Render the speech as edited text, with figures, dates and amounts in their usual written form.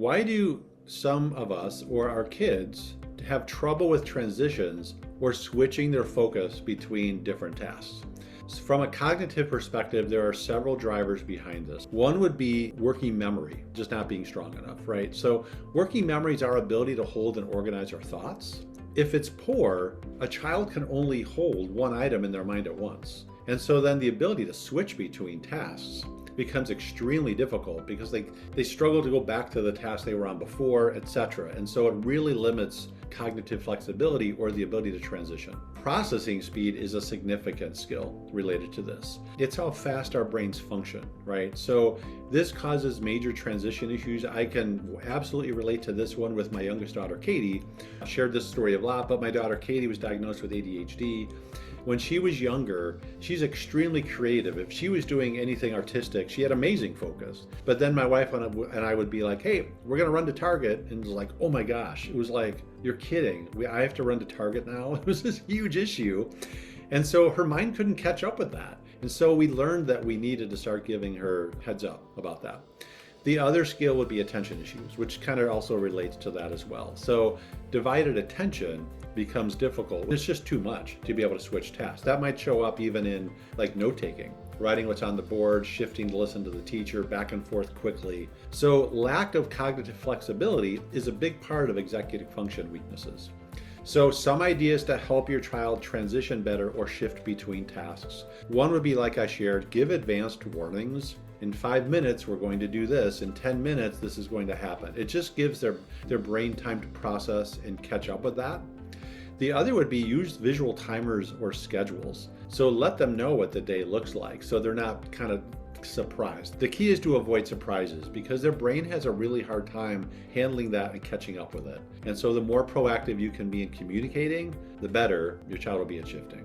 Why do some of us or our kids have trouble with transitions or switching their focus between different tasks? So from a cognitive perspective, there are several drivers behind this. One would be working memory, just not being strong enough, right? So working memory is our ability to hold and organize our thoughts. If it's poor, a child can only hold one item in their mind at once. And so then the ability to switch between tasks becomes extremely difficult because they struggle to go back to the task they were on before, etc. And so it really limits cognitive flexibility or the ability to transition. Processing speed is a significant skill related to this. It's how fast our brains function, right? So this causes major transition issues. I can absolutely relate to this one with my youngest daughter, Katie. I shared this story a lot, but my daughter, Katie, was diagnosed with ADHD. When she was younger, she's extremely creative. If she was doing anything artistic, she had amazing focus. But then my wife and I would be like, hey, we're gonna run to Target. And it was like, oh my gosh. It was like, you're kidding. I have to run to Target now? It was this huge issue. And so her mind couldn't catch up with that. And so we learned that we needed to start giving her heads up about that. The other skill would be attention issues, which kind of also relates to that as well. So divided attention becomes difficult. It's just too much to be able to switch tasks. That might show up even in like note-taking, writing what's on the board, shifting to listen to the teacher, back and forth quickly. So lack of cognitive flexibility is a big part of executive function weaknesses. So some ideas to help your child transition better or shift between tasks. One would be, like I shared, give advanced warnings. In 5 minutes, we're going to do this. In 10 minutes, this is going to happen. It just gives their brain time to process and catch up with that. The other would be use visual timers or schedules. So let them know what the day looks like so they're not kind of surprised. The key is to avoid surprises because their brain has a really hard time handling that and catching up with it. And so the more proactive you can be in communicating, the better your child will be at shifting.